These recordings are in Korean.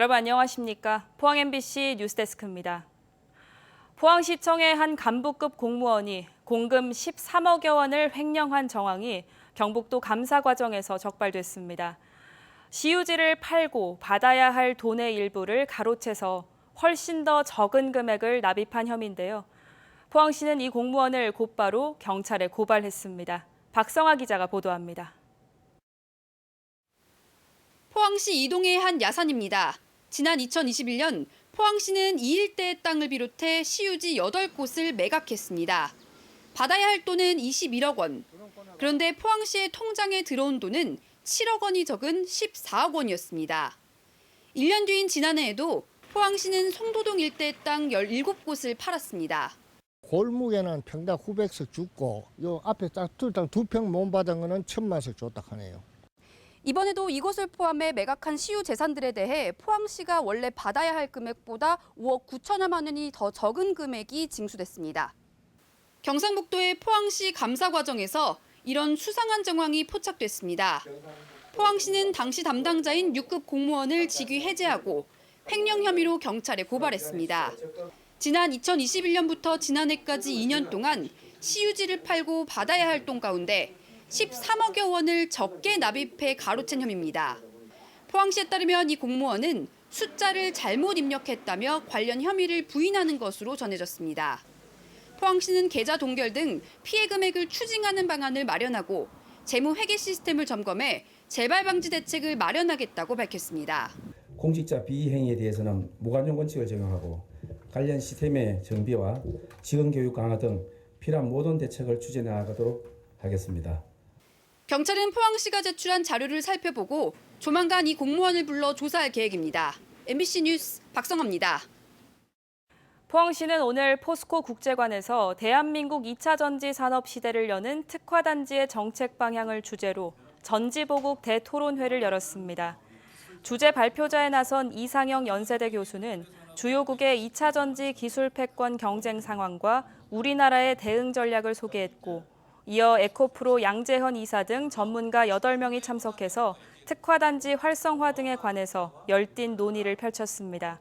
여러분 안녕하십니까? 포항 MBC 뉴스데스크입니다. 포항시청의 한 간부급 공무원이 공금 13억여 원을 횡령한 정황이 경북도 감사 과정에서 적발됐습니다. 시유지를 팔고 받아야 할 돈의 일부를 가로채서 훨씬 더 적은 금액을 납입한 혐의인데요. 포항시는 이 공무원을 곧바로 경찰에 고발했습니다. 박성아 기자가 보도합니다. 포항시 이동의 한 야산입니다. 지난 2021년 포항시는 이 일대의 땅을 비롯해 시유지 8곳을 매각했습니다. 받아야 할 돈은 21억 원. 그런데 포항시의 통장에 들어온 돈은 7억 원이 적은 14억 원이었습니다. 1년 뒤인 지난해에도 포항시는 송도동 일대의 땅 17곳을 팔았습니다. 골목에는 평당 900석 줬고 요 앞에 딱 두 평 못 받은 거는 1,000만 줬다 하네요. 이번에도 이곳을 포함해 매각한 시유 재산들에 대해 포항시가 원래 받아야 할 금액보다 5억 9천여만 원이 더 적은 금액이 징수됐습니다. 경상북도의 포항시 감사 과정에서 이런 수상한 정황이 포착됐습니다. 포항시는 당시 담당자인 6급 공무원을 직위 해제하고 횡령 혐의로 경찰에 고발했습니다. 지난 2021년부터 지난해까지 2년 동안 시유지를 팔고 받아야 할 돈 가운데 13억여 원을 적게 납입해 가로챈 혐의입니다. 포항시에 따르면 이 공무원은 숫자를 잘못 입력했다며 관련 혐의를 부인하는 것으로 전해졌습니다. 포항시는 계좌 동결 등 피해 금액을 추징하는 방안을 마련하고 재무 회계 시스템을 점검해 재발 방지 대책을 마련하겠다고 밝혔습니다. 공직자 비행위에 대해서는 무관용 원칙을 적용하고 관련 시스템의 정비와 직원 교육 강화 등 필요한 모든 대책을 추진해 나가도록 하겠습니다. 경찰은 포항시가 제출한 자료를 살펴보고 조만간 이 공무원을 불러 조사할 계획입니다. MBC 뉴스 박성아입니다. 포항시는 오늘 포스코 국제관에서 대한민국 2차 전지 산업 시대를 여는 특화단지의 정책 방향을 주제로 전지보국 대토론회를 열었습니다. 주제 발표자에 나선 이상영 연세대 교수는 주요국의 2차 전지 기술 패권 경쟁 상황과 우리나라의 대응 전략을 소개했고 이어 에코프로 양재현 이사 등 전문가 8명이 참석해서 특화단지 활성화 등에 관해서 열띤 논의를 펼쳤습니다.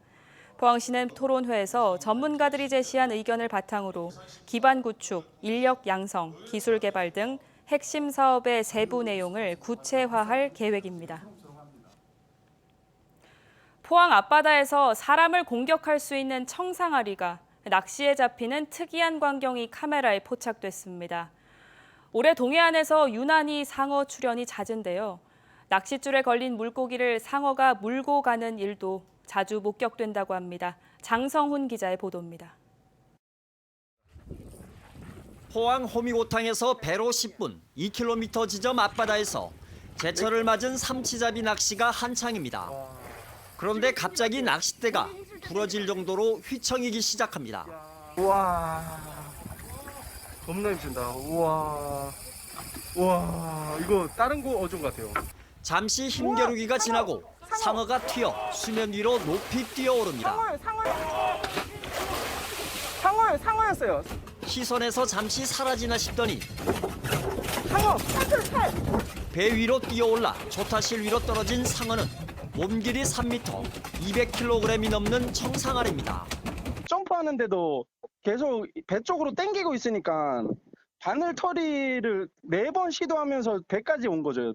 포항시는 토론회에서 전문가들이 제시한 의견을 바탕으로 기반 구축, 인력 양성, 기술 개발 등 핵심 사업의 세부 내용을 구체화할 계획입니다. 포항 앞바다에서 사람을 공격할 수 있는 청상아리가 낚시에 잡히는 특이한 광경이 카메라에 포착됐습니다. 올해 동해안에서 유난히 상어 출현이 잦은데요. 낚싯줄에 걸린 물고기를 상어가 물고 가는 일도 자주 목격된다고 합니다. 장성훈 기자의 보도입니다. 포항 호미곶항에서 배로 10분, 2km 지점 앞바다에서 제철을 맞은 삼치잡이 낚시가 한창입니다. 그런데 갑자기 낚싯대가 부러질 정도로 휘청이기 시작합니다. 우와, 겁나 힘든다. 우와, 이거 다른 거 어종 같아요. 잠시 힘겨루기가 지나고 상어가 튀어 수면 위로 높이 뛰어오릅니다. 상어였어요. 시선에서 잠시 사라지나 싶더니 상어. 배 위로 뛰어올라 조타실 위로 떨어진 상어는 몸 길이 3m, 200kg이 넘는 청상아리입니다. 점프하는데도 계속 배 쪽으로 당기고 있으니까 바늘 터리를 4번 시도하면서 배까지 온 거죠.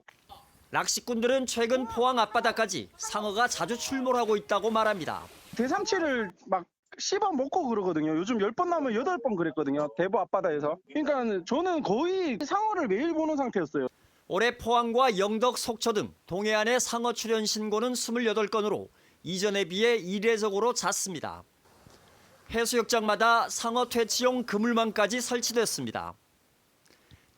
낚시꾼들은 최근 포항 앞바다까지 상어가 자주 출몰하고 있다고 말합니다. 대삼치를 막 씹어 먹고 그러거든요. 요즘 10번 나오면 8번 그랬거든요. 대부 앞바다에서. 그러니까 저는 거의 상어를 매일 보는 상태였어요. 올해 포항과 영덕, 속초 등 동해안의 상어 출현 신고는 28건으로 이전에 비해 이례적으로 잦습니다. 해수욕장마다 상어 퇴치용 그물망까지 설치됐습니다.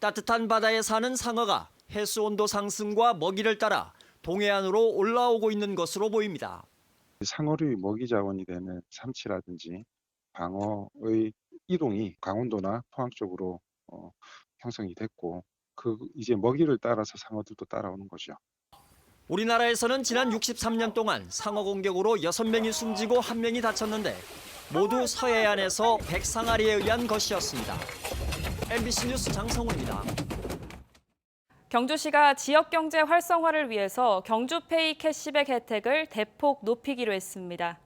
따뜻한 바다에 사는 상어가 해수 온도 상승과 먹이를 따라 동해안으로 올라오고 있는 것으로 보입니다. 상어류의 먹이 자원이 되는 삼치라든지 방어의 이동이 강원도나 포항 쪽으로 형성이 됐고 이제 먹이를 따라서 상어들도 따라오는 거죠. 우리나라에서는 지난 63년 동안 상어 공격으로 6명이 숨지고 1명이 다쳤는데 모두 서해안에서 백상아리에 의한 것이었습니다. MBC 뉴스 장성훈입니다. 경주시가 지역경제 활성화를 위해서 경주페이 캐시백 혜택을 대폭 높이기로 했습니다.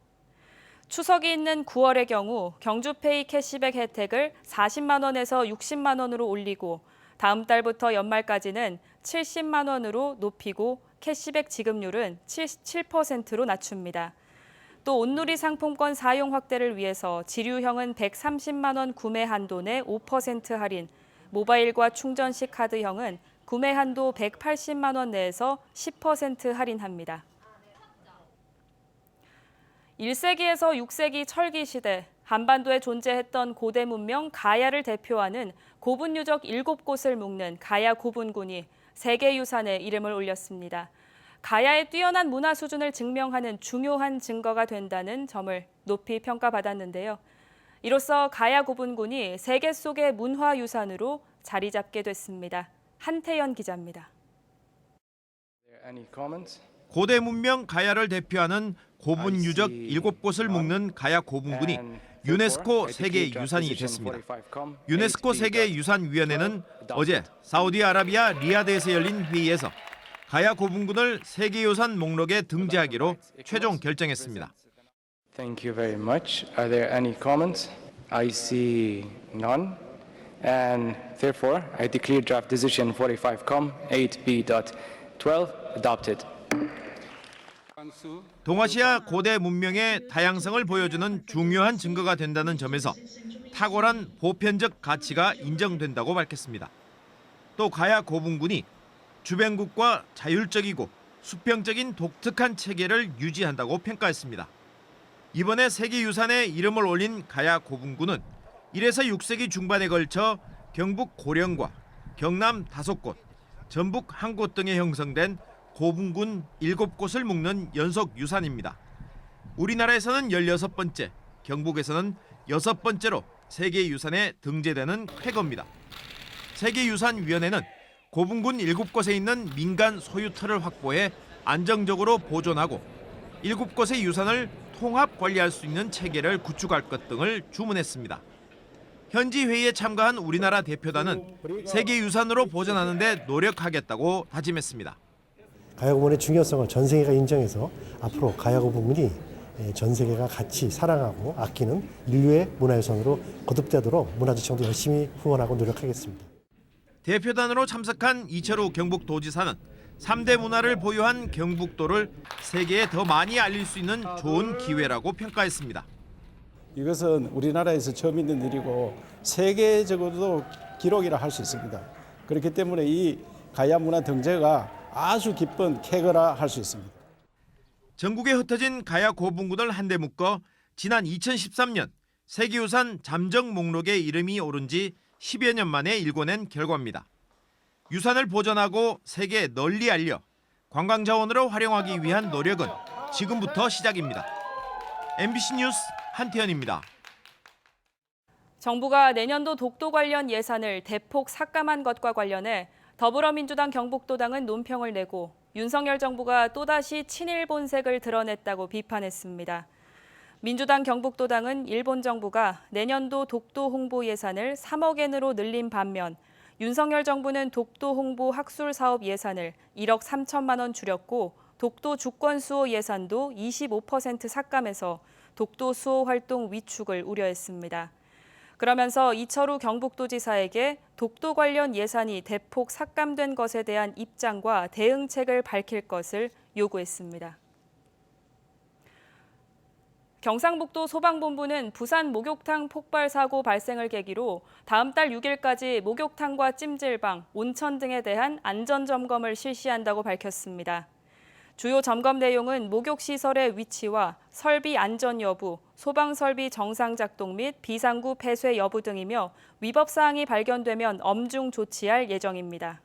추석이 있는 9월의 경우 경주페이 캐시백 혜택을 40만 원에서 60만 원으로 올리고 다음 달부터 연말까지는 70만 원으로 높이고 캐시백 지급률은 7%로 낮춥니다. 또 온누리 상품권 사용 확대를 위해서 지류형은 130만 원 구매 한도 내 5% 할인, 모바일과 충전식 카드형은 구매 한도 180만 원 내에서 10% 할인합니다. 1세기에서 6세기 철기 시대, 한반도에 존재했던 고대 문명 가야를 대표하는 고분 유적 7곳을 묶는 가야 고분군이 세계유산에 이름을 올렸습니다. 가야의 뛰어난 문화 수준을 증명하는 중요한 증거가 된다는 점을 높이 평가받았는데요. 이로써 가야 고분군이 세계 속의 문화유산으로 자리 잡게 됐습니다. 한태연 기자입니다. 고대 문명 가야를 대표하는 고분 유적 7곳을 묶는 가야 고분군이 유네스코 세계유산이 됐습니다. 유네스코 세계유산위원회는 어제 사우디아라비아 리야드에서 열린 회의에서 가야 고분군을 세계유산 목록에 등재하기로 최종 결정했습니다. Thank you very much. Are there any comments? I see none. And therefore, I declare draft decision 45.8b.12 adopted. 동아시아 고대 문명의 다양성을 보여주는 중요한 증거가 된다는 점에서 탁월한 보편적 가치가 인정된다고 밝혔습니다. 또 가야 고분군이 주변국과 자율적이고 수평적인 독특한 체계를 유지한다고 평가했습니다. 이번에 세계유산에 이름을 올린 가야 고분군은 1에서 6세기 중반에 걸쳐 경북 고령과 경남 5곳, 전북 1곳 등에 형성된 고분군 7곳을 묶는 연속 유산입니다. 우리나라에서는 16번째, 경북에서는 6번째로 세계유산에 등재되는 쾌거입니다. 세계유산위원회는 고분군 7곳에 있는 민간 소유터를 확보해 안정적으로 보존하고 7곳의 유산을 통합 관리할 수 있는 체계를 구축할 것 등을 주문했습니다. 현지 회의에 참가한 우리나라 대표단은 세계유산으로 보존하는 데 노력하겠다고 다짐했습니다. 가야고분의 중요성을 전 세계가 인정해서 앞으로 가야고분이 전 세계가 같이 사랑하고 아끼는 인류의 문화유산으로 거듭되도록 문화재청도 열심히 후원하고 노력하겠습니다. 대표단으로 참석한 이철우 경북도지사는 3대 문화를 보유한 경북도를 세계에 더 많이 알릴 수 있는 좋은 기회라고 평가했습니다. 이것은 우리나라에서 처음 있는 일이고 세계적으로도 기록이라 할 수 있습니다. 그렇기 때문에 이 가야 문화 등재가 아주 기쁜 쾌거라 할 수 있습니다. 전국에 흩어진 가야 고분군을 한데 묶어 지난 2013년 세계유산 잠정 목록에 이름이 오른 지 10여 년 만에 일궈낸 결과입니다. 유산을 보존하고 세계에 널리 알려 관광자원으로 활용하기 위한 노력은 지금부터 시작입니다. MBC 뉴스 한태현입니다. 정부가 내년도 독도 관련 예산을 대폭 삭감한 것과 관련해 더불어민주당 경북도당은 논평을 내고 윤석열 정부가 또다시 친일 본색을 드러냈다고 비판했습니다. 민주당 경북도당은 일본 정부가 내년도 독도 홍보 예산을 3억 엔으로 늘린 반면 윤석열 정부는 독도 홍보 학술 사업 예산을 1억 3천만 원 줄였고 독도 주권 수호 예산도 25% 삭감해서 독도 수호 활동 위축을 우려했습니다. 그러면서 이철우 경북도지사에게 독도 관련 예산이 대폭 삭감된 것에 대한 입장과 대응책을 밝힐 것을 요구했습니다. 경상북도 소방본부는 부산 목욕탕 폭발 사고 발생을 계기로 다음 달 6일까지 목욕탕과 찜질방, 온천 등에 대한 안전점검을 실시한다고 밝혔습니다. 주요 점검 내용은 목욕시설의 위치와 설비 안전 여부, 소방설비 정상 작동 및 비상구 폐쇄 여부 등이며 위법 사항이 발견되면 엄중 조치할 예정입니다.